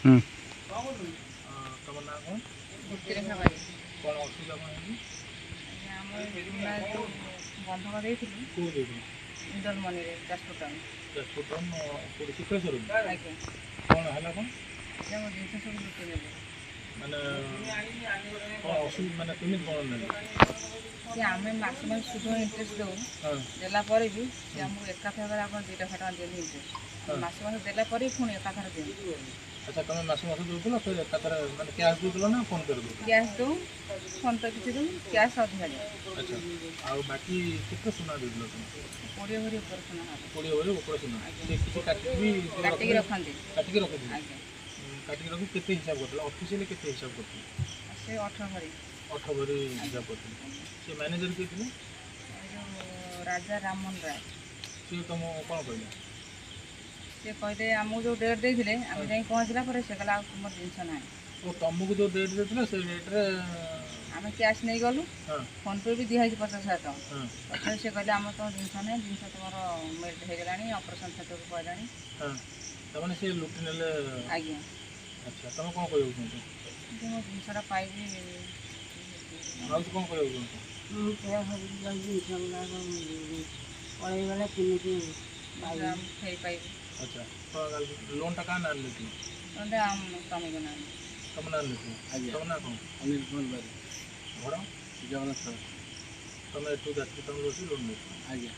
ତମ ନାଁ କ'ଣ? କ'ଣ ଅସୁବିଧା କ'ଣ ହେଇଛି? ବନ୍ଧକ ଦେଇଥିଲି କେଉଁ ଦେଇଥିଲ? ଇନ୍ଦରମଣିରେ ଯାଜପୁର ଟାଉନ୍। ଯାଜପୁର ଟାଉନ୍ କେଉଁଠି ଶୁକ୍ରେଶ୍ୱର? ଆଜ୍ଞା। କ'ଣ ହେଲା କ'ଣ? ମୋ ଜିନିଷ ସବୁ ଲୁଟି ନେଲେ। ମାନେ କ'ଣ ଅସୁବିଧା ମାନେ କେମିତି କ'ଣ ନେଲେ? ସେ ଆମେ ମାସ ମାସ ସୁଧ ଇଣ୍ଟରେଷ୍ଟ ଦେଉ, ହଁ ଦେଲା ପରେ ବି ସେ ଆମକୁ ଏକାଥରେ ଆପଣ 2,00,000 ଟଙ୍କା ଦିଅନ୍ତି ଇଣ୍ଟରେଷ୍ଟ। ମାସ ମାସ ଦେଲା ପରେ ପୁଣି ଏକାଥରେ ଦିଅନ୍ତି। ଆଚ୍ଛା ତମେ ମାସ ଦେଉଥିଲ ଫେର ଏକାଥରେ ମାନେ କ୍ୟାସ୍ ଦେଉଥିଲ ନା ଫୋନ୍ କରି ଦେଉଥିଲ? ଗ୍ୟାସ୍ ଦେଉ, ଫୋନ୍ ପେ କିଛି ଦେଉ, କ୍ୟାସ୍ ଅଧିକା ଦିଅ। ଆଚ୍ଛା ଆଉ ବାକି କେତେ ସୁନା ଦେଇଥିଲ ତମେ? 20 ଭରି ଉପରେ ସୁନା ହେବ। 20 ଭରି ଉପରେ ସୁନା। ସେ କିଛି କାଟିକି କାଟିକି ରଖନ୍ତି। କାଟିକି ରଖିଥିଲେ? ଆଜ୍ଞା। କାଟିକି ରଖି କେତେ ହିସାବ କରିଥିଲେ? ଅଫିସିଆଲି କେତେ ହିସାବ କରିଥିଲେ? ସେ 18 ଭରି। 18 ଭରି ହିସାବ କରିଥିଲେ। ସେ ମ୍ୟାନେଜର କିଏ ଥିଲେ? ଯେଉଁ ରାଜା ରାମମୋହନ ରାୟ। ସିଏ ତୁମକୁ କ'ଣ କହିଲେ? ସେ କହିଲେ ଆମକୁ ଯେଉଁ ଡେଟ୍ ଦେଇଥିଲେ ଆମେ ଯାଇ ପହଞ୍ଚିଲା ପରେ ସେ କହିଲା ଆଉ ତୁମର ଜିନିଷ ନାହିଁ। ଓ ତୁମକୁ ଯେଉଁ ଡେଟ୍ ଦେଇଥିଲେ ସେଇ ଡେଟ୍ରେ ଆମେ କ୍ୟାସ୍ ନେଇଗଲୁ, ଫୋନ୍ ପେ ବି ଦିଆହେଇଛି 50,000 ଟଙ୍କା। ହଁ ତଥାପି ସେ କହିଲେ ଆମର ତ ଜିନିଷ ନାହିଁ, ଜିନିଷ ତୁମର ମେଲ୍ଟ ହେଇଗଲାଣି, ଅପରେସନ୍ କ୍ଷେତ୍ରକୁ ପଡ଼ିଲାଣି। ହଁ ତାମାନେ ସେ ଲୁଟି ନେଲେ? ଆଜ୍ଞା। ଆଚ୍ଛା ତୁମେ କ'ଣ କହିବାକୁ ଚାହୁଁଛ? ଯେ ମୋ ଜିନିଷଟା ପାଇବି। ମାଉସୀ କ'ଣ କହିବାକୁ ଚାହୁଁଛ? ମୁଁ ସେଇଆ ଭାବୁଛି ଜିନିଷ ଗୁଡ଼ାକ ପଳେଇଗଲେ କେମିତି ଫେରି ପାଇବି। ଆଚ୍ଛା ତ ଲୋନ୍ଟା କାହା ନାଁରେ ନେଇଥିଲି? ନହେଲେ ଆମ ସ୍ୱାମୀଙ୍କ ନାଁ। ତୁମ ନାଁରେ ନେଇଥିଲି? ତୁମ ନାଁ କ'ଣ? ଅନିଲ କୁମାର ବାରି, ଘର? ଜଗନ୍ନାଥ। ତୁମେ ଏଠୁ ଯାତ୍ରୀ ତୁମେ ବସି ଲୋନ୍ ନେଇଥିଲ? ଆଜ୍ଞା।